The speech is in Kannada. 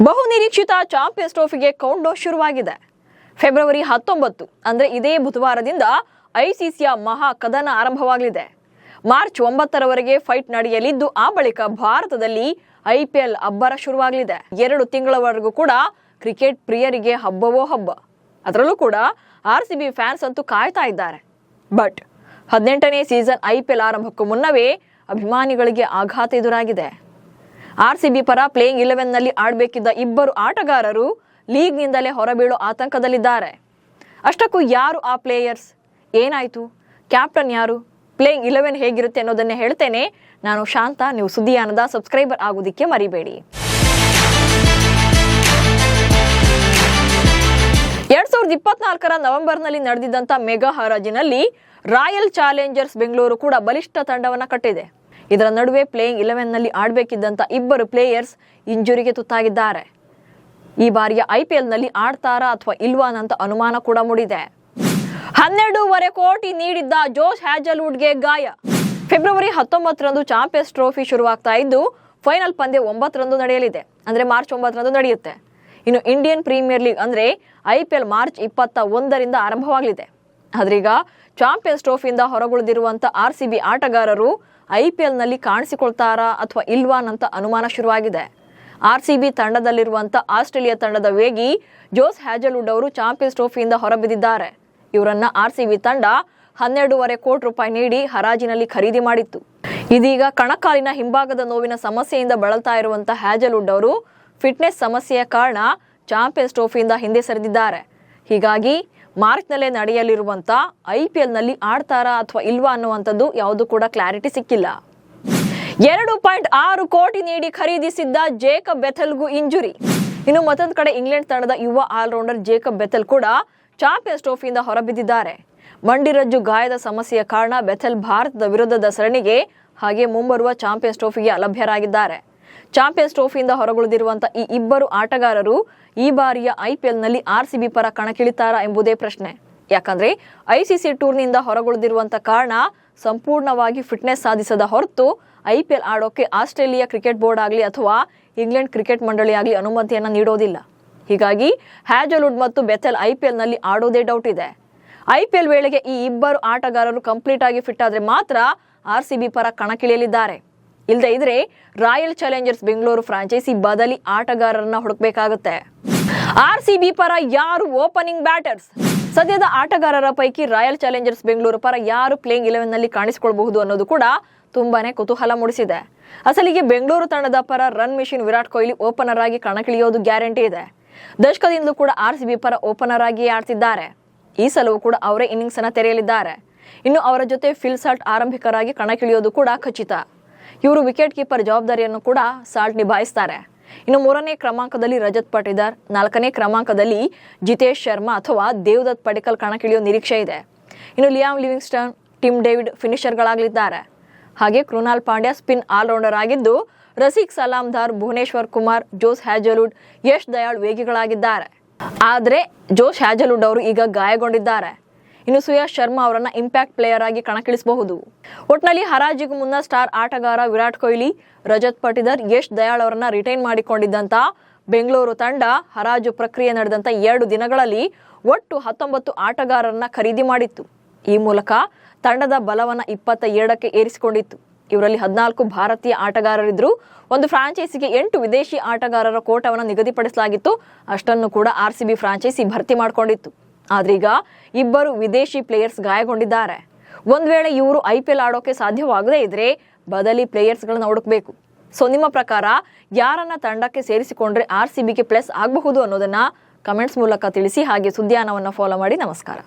ಬಹುನಿರೀಕ್ಷಿತ ಚಾಂಪಿಯನ್ಸ್ ಟ್ರೋಫಿಗೆ ಕೌಂಟ್ ಡೌನ್ ಶುರುವಾಗಿದೆ. ಫೆಬ್ರವರಿ 19 ಅಂದ್ರೆ ಇದೇ ಬುಧವಾರದಿಂದ ಐಸಿಸಿಯ ಮಹಾ ಕದನ ಆರಂಭವಾಗಲಿದೆ. ಮಾರ್ಚ್ 9ರವರೆಗೆ ಫೈಟ್ ನಡೆಯಲಿದ್ದು ಆ ಬಳಿಕ ಭಾರತದಲ್ಲಿ ಐಪಿಎಲ್ ಅಬ್ಬರ ಶುರುವಾಗಲಿದೆ. 2 ತಿಂಗಳವರೆಗೂ ಕೂಡ ಕ್ರಿಕೆಟ್ ಪ್ರಿಯರಿಗೆ ಹಬ್ಬವೋ ಹಬ್ಬ. ಅದರಲ್ಲೂ ಕೂಡ ಆರ್ಸಿಬಿ ಫ್ಯಾನ್ಸ್ ಅಂತೂ ಕಾಯ್ತಾ ಇದ್ದಾರೆ. ಬಟ್ 18ನೇ ಸೀಸನ್ ಐಪಿಎಲ್ ಆರಂಭಕ್ಕೂ ಮುನ್ನವೇ ಅಭಿಮಾನಿಗಳಿಗೆ ಆಘಾತ ಎದುರಾಗಿದೆ. ಆರ್ಸಿಬಿ ಪರ ಪ್ಲೇಯಿಂಗ್ 11ನಲ್ಲಿ ಆಡಬೇಕಿದ್ದ ಇಬ್ಬರು ಆಟಗಾರರು ಲೀಗ್ನಿಂದಲೇ ಹೊರಬೀಳೋ ಆತಂಕದಲ್ಲಿದ್ದಾರೆ. ಅಷ್ಟಕ್ಕೂ ಯಾರು ಆ ಪ್ಲೇಯರ್ಸ್, ಏನಾಯ್ತು, ಕ್ಯಾಪ್ಟನ್ ಯಾರು, ಪ್ಲೇಯಿಂಗ್ 11 ಹೇಗಿರುತ್ತೆ ಅನ್ನೋದನ್ನೇ ಹೇಳ್ತೇನೆ. ನಾನು ಶಾಂತ. ನೀವು ಸುದ್ದಿಯಾನದ ಸಬ್ಸ್ಕ್ರೈಬರ್ ಆಗೋದಿಕ್ಕೆ ಮರಿಬೇಡಿ. 2024ರ ನವೆಂಬರ್ನಲ್ಲಿ ನಡೆದಿದ್ದಂಥ ಮೆಗಾ ಹರಾಜಿನಲ್ಲಿ ರಾಯಲ್ ಚಾಲೆಂಜರ್ಸ್ ಬೆಂಗಳೂರು ಕೂಡ ಬಲಿಷ್ಠ ತಂಡವನ್ನು ಕಟ್ಟಿದೆ. ಇದರ ನಡುವೆ ಪ್ಲೇಯಿಂಗ್ 11ನಲ್ಲಿ ಆಡಬೇಕಿದ್ದಂಥ ಇಬ್ಬರು ಪ್ಲೇಯರ್ಸ್ ಇಂಜುರಿಗೆ ತುತ್ತಾಗಿದ್ದಾರೆ. ಈ ಬಾರಿಯ ಐಪಿಎಲ್ನಲ್ಲಿ ಆಡ್ತಾರಾ ಅಥವಾ ಇಲ್ವಾ ಅಂತ ಅನುಮಾನ ಕೂಡ ಮೂಡಿದೆ. 12.5 ಕೋಟಿ ನೀಡಿದ್ದ ಜೋಶ್ ಹ್ಯಾಜಲ್ವುಡ್ಗೆ ಗಾಯ. ಫೆಬ್ರವರಿ 19ರಂದು ಚಾಂಪಿಯನ್ಸ್ ಟ್ರೋಫಿ ಶುರುವಾಗ್ತಾ ಇದ್ದು ಫೈನಲ್ ಪಂದ್ಯ 9ರಂದು ನಡೆಯಲಿದೆ. ಅಂದ್ರೆ ಮಾರ್ಚ್ 9ರಂದು ನಡೆಯುತ್ತೆ. ಇನ್ನು ಇಂಡಿಯನ್ ಪ್ರೀಮಿಯರ್ ಲೀಗ್ ಅಂದ್ರೆ ಐಪಿಎಲ್ ಮಾರ್ಚ್ 21ರಿಂದ ಆರಂಭವಾಗಲಿದೆ. ಆದ್ರೀಗ ಚಾಂಪಿಯನ್ಸ್ ಟ್ರೋಫಿಯಿಂದ ಹೊರಗುಳಿದಿರುವಂತ ಆರ್ಸಿಬಿ ಆಟಗಾರರು ಐಪಿಎಲ್ನಲ್ಲಿ ಕಾಣಿಸಿಕೊಳ್ತಾರಾ ಅಥವಾ ಇಲ್ವಾ ಅಂತ ಅನುಮಾನ ಶುರುವಾಗಿದೆ. ಆರ್ಸಿಬಿ ತಂಡದಲ್ಲಿರುವಂತ ಆಸ್ಟ್ರೇಲಿಯಾ ತಂಡದ ವೇಗಿ ಜೋಶ್ ಹ್ಯಾಜಲ್ವುಡ್ ಅವರು ಚಾಂಪಿಯನ್ಸ್ ಟ್ರೋಫಿಯಿಂದ ಹೊರಬಿದ್ದಿದ್ದಾರೆ. ಇವರನ್ನ ಆರ್ಸಿಬಿ ತಂಡ 12.5 ಕೋಟಿ ರೂಪಾಯಿ ನೀಡಿ ಹರಾಜಿನಲ್ಲಿ ಖರೀದಿ ಮಾಡಿತ್ತು. ಇದೀಗ ಕಣಕಾಲಿನ ಹಿಂಭಾಗದ ನೋವಿನ ಸಮಸ್ಯೆಯಿಂದ ಬಳಲ್ತಾ ಇರುವಂತ ಹ್ಯಾಜಲ್ವುಡ್ ಅವರು ಫಿಟ್ನೆಸ್ ಸಮಸ್ಯೆಯ ಕಾರಣ ಚಾಂಪಿಯನ್ಸ್ ಟ್ರೋಫಿಯಿಂದ ಹಿಂದೆ ಸರಿದಿದ್ದಾರೆ. ಹೀಗಾಗಿ ಮಾರ್ಚ್ನಲ್ಲೇ ನಡೆಯಲಿರುವಂತ ಐಪಿಎಲ್ನಲ್ಲಿ ಆಡ್ತಾರಾ ಅಥವಾ ಇಲ್ವಾ ಅನ್ನುವಂಥದ್ದು ಯಾವುದು ಕೂಡ ಕ್ಲಾರಿಟಿ ಸಿಕ್ಕಿಲ್ಲ. 2.6 ಕೋಟಿ ನೀಡಿ ಖರೀದಿಸಿದ್ದ ಜೇಕಬ್ ಬೆಥೆಲ್ಗೂ ಇಂಜುರಿ. ಇನ್ನು ಮತ್ತೊಂದು ಕಡೆ ಇಂಗ್ಲೆಂಡ್ ತಂಡದ ಯುವ ಆಲ್ರೌಂಡರ್ ಜೇಕಬ್ ಬೆಥೆಲ್ ಕೂಡ ಚಾಂಪಿಯನ್ಸ್ ಟ್ರೋಫಿಯಿಂದ ಹೊರಬಿದ್ದಿದ್ದಾರೆ. ಮಂಡಿರಜ್ಜು ಗಾಯದ ಸಮಸ್ಯೆಯ ಕಾರಣ ಬೆಥೆಲ್ ಭಾರತದ ವಿರುದ್ಧದ ಸರಣಿಗೆ ಹಾಗೆ ಮುಂಬರುವ ಚಾಂಪಿಯನ್ಸ್ ಟ್ರೋಫಿಗೆ ಅಲಭ್ಯರಾಗಿದ್ದಾರೆ. ಚಾಂಪಿಯನ್ಸ್ ಟ್ರೋಫಿಯಿಂದ ಹೊರಗುಳಿದಿರುವಂತಹ ಈ ಇಬ್ಬರು ಆಟಗಾರರು ಈ ಬಾರಿಯ ಐಪಿಎಲ್ನಲ್ಲಿ ಆರ್ಸಿಬಿ ಪರ ಕಣಕ್ಕಿಳಿತಾರಾ ಎಂಬುದೇ ಪ್ರಶ್ನೆ. ಯಾಕಂದ್ರೆ ಐಸಿಸಿ ಟೂರ್ನಿಂದ ಹೊರಗುಳಿದಿರುವಂತ ಕಾರಣ ಸಂಪೂರ್ಣವಾಗಿ ಫಿಟ್ನೆಸ್ ಸಾಧಿಸದ ಹೊರತು ಐಪಿಎಲ್ ಆಡೋಕೆ ಆಸ್ಟ್ರೇಲಿಯಾ ಕ್ರಿಕೆಟ್ ಬೋರ್ಡ್ ಆಗಲಿ ಅಥವಾ ಇಂಗ್ಲೆಂಡ್ ಕ್ರಿಕೆಟ್ ಮಂಡಳಿ ಆಗಲಿ ಅನುಮತಿಯನ್ನ ನೀಡೋದಿಲ್ಲ. ಹೀಗಾಗಿ ಹ್ಯಾಜಲ್ವುಡ್ ಮತ್ತು ಬೆಥೆಲ್ ಐಪಿಎಲ್ನಲ್ಲಿ ಆಡೋದೇ ಡೌಟ್ ಇದೆ. ಐಪಿಎಲ್ ವೇಳೆಗೆ ಈ ಇಬ್ಬರು ಆಟಗಾರರು ಕಂಪ್ಲೀಟ್ ಆಗಿ ಫಿಟ್ ಆದ್ರೆ ಮಾತ್ರ ಆರ್ಸಿಬಿ ಪರ ಕಣಕ್ಕಿಳಿಯಲಿದ್ದಾರೆ. ಇಲ್ಲದೆ ಇದ್ರೆ ರಾಯಲ್ ಚಾಲೆಂಜರ್ಸ್ ಬೆಂಗಳೂರು ಫ್ರಾಂಚೈಸಿ ಬದಲಿ ಆಟಗಾರರನ್ನ ಹುಡುಕಬೇಕಾಗುತ್ತೆ. ಆರ್ಸಿಬಿ ಪರ ಯಾರು ಓಪನಿಂಗ್ ಬ್ಯಾಟರ್ಸ್? ಸದ್ಯದ ಆಟಗಾರರ ಪೈಕಿ ರಾಯಲ್ ಚಾಲೆಂಜರ್ಸ್ ಬೆಂಗಳೂರು ಪರ ಯಾರು ಪ್ಲೇಯಿಂಗ್ 11ನಲ್ಲಿ ಕಾಣಿಸಿಕೊಳ್ಳಬಹುದು ಅನ್ನೋದು ಕೂಡ ತುಂಬಾನೇ ಕುತೂಹಲ ಮೂಡಿಸಿದೆ. ಅಸಲಿಗೆ ಬೆಂಗಳೂರು ತಂಡದ ಪರ run machine Virat Kohli opener ಆಗಿ ಕಣಕ್ಕಿಳಿಯೋದು ಗ್ಯಾರಂಟಿ ಇದೆ. ದಶಕದಿಂದಲೂ ಕೂಡ ಆರ್ಸಿಬಿ ಪರ ಓಪನರ್ ಆಗಿ ಆಡ್ತಿದ್ದಾರೆ. ಈ ಸಲವೂ ಕೂಡ ಅವರೇ ಇನ್ನಿಂಗ್ಸ್ ಅನ್ನ ತೆರೆಯಲಿದ್ದಾರೆ. ಇನ್ನು ಅವರ ಜೊತೆ ಫಿಲ್ ಸಾಲ್ಟ್ ಆರಂಭಿಕರಾಗಿ ಕಣಕ್ಕಿಳಿಯೋದು ಕೂಡ ಖಚಿತ. ಇವರು ವಿಕೆಟ್ ಕೀಪರ್ ಜವಾಬ್ದಾರಿಯನ್ನು ಕೂಡ ಸಾಲ್ಟ್ ನಿಭಾಯಿಸ್ತಾರೆ. ಇನ್ನು 3ನೇ ಕ್ರಮಾಂಕದಲ್ಲಿ ರಜತ್ ಪಟಿದಾರ್, 4ನೇ ಕ್ರಮಾಂಕದಲ್ಲಿ ಜಿತೇಶ್ ಶರ್ಮಾ ಅಥವಾ ದೇವದತ್ ಪಡಿಕ್ಕಲ್ ಕಣಕ್ಕಿಳಿಯೋ ನಿರೀಕ್ಷೆ ಇದೆ. ಇನ್ನು ಲಿಯಾಮ್ ಲಿವಿಂಗ್ಸ್ಟನ್, ಟಿಮ್ ಡೇವಿಡ್ ಫಿನಿಷರ್ಗಳಾಗಲಿದ್ದಾರೆ. ಹಾಗೆ ಕೃನಾಲ್ ಪಾಂಡ್ಯ ಸ್ಪಿನ್ ಆಲ್ರೌಂಡರ್ ಆಗಿದ್ದು ರಸಿಕ್ ಸಲಾಮ್ದಾರ್, ಭುವನೇಶ್ವರ್ ಕುಮಾರ್, ಜೋಶ್ ಹ್ಯಾಜಲ್ವುಡ್, ಯಶ್ ದಯಾಳ್ ವೇಗಿಗಳಾಗಿದ್ದಾರೆ. ಆದ್ರೆ ಜೋಶ್ ಹ್ಯಾಜಲ್ವುಡ್ ಅವರು ಈಗ ಗಾಯಗೊಂಡಿದ್ದಾರೆ. ಇನ್ನು ಸುಯಾಶ್ ಶರ್ಮಾ ಅವರನ್ನ ಇಂಪ್ಯಾಕ್ಟ್ ಪ್ಲೇಯರ್ ಆಗಿ ಕಣಕ್ಕಿಳಿಸಬಹುದು. ಒಟ್ನಲ್ಲಿ ಹರಾಜಿಗೂ ಮುನ್ನ ಸ್ಟಾರ್ ಆಟಗಾರ ವಿರಾಟ್ ಕೊಹ್ಲಿ, ರಜತ್ ಪಟಿದಾರ್, ಯಶ್ ದಯಾಳ್ ಅವರನ್ನ ರಿಟೈನ್ ಮಾಡಿಕೊಂಡಿದ್ದಂತ ಬೆಂಗಳೂರು ತಂಡ ಹರಾಜು ಪ್ರಕ್ರಿಯೆ ನಡೆದಂತ 2 ದಿನಗಳಲ್ಲಿ ಒಟ್ಟು 19 ಆಟಗಾರರನ್ನ ಖರೀದಿ ಮಾಡಿತ್ತು. ಈ ಮೂಲಕ ತಂಡದ ಬಲವನ್ನ 22ಕ್ಕೆ ಏರಿಸಿಕೊಂಡಿತ್ತು. ಇವರಲ್ಲಿ 14 ಭಾರತೀಯ ಆಟಗಾರರಿದ್ರು. ಒಂದು ಫ್ರಾಂಚೈಸಿಗೆ 8 ವಿದೇಶಿ ಆಟಗಾರರ ಕೋಟವನ್ನು ನಿಗದಿಪಡಿಸಲಾಗಿತ್ತು. ಅಷ್ಟನ್ನು ಕೂಡ ಆರ್ಸಿಬಿ ಫ್ರಾಂಚೈಸಿ ಭರ್ತಿ ಮಾಡಿಕೊಂಡಿತ್ತು. ಆದ್ರೀಗ ಇಬ್ಬರು ವಿದೇಶಿ ಪ್ಲೇಯರ್ಸ್ ಗಾಯಗೊಂಡಿದ್ದಾರೆ. ಒಂದ್ ವೇಳೆ ಇವರು ಐಪಿಎಲ್ ಆಡೋಕೆ ಸಾಧ್ಯವಾಗದೇ ಇದ್ರೆ ಬದಲಿ ಪ್ಲೇಯರ್ಸ್ ಗಳನ್ನ ಹುಡುಕ್ಬೇಕು. ಸೊ ನಿಮ್ಮ ಪ್ರಕಾರ ಯಾರನ್ನ ತಂಡಕ್ಕೆ ಸೇರಿಸಿಕೊಂಡ್ರೆ ಆರ್ಸಿಬಿಗೆ ಪ್ಲಸ್ ಆಗಬಹುದು ಅನ್ನೋದನ್ನ ಕಮೆಂಟ್ಸ್ ಮೂಲಕ ತಿಳಿಸಿ. ಹಾಗೆ ಸುದ್ದಿಯಾನವನ್ನ ಫಾಲೋ ಮಾಡಿ. ನಮಸ್ಕಾರ.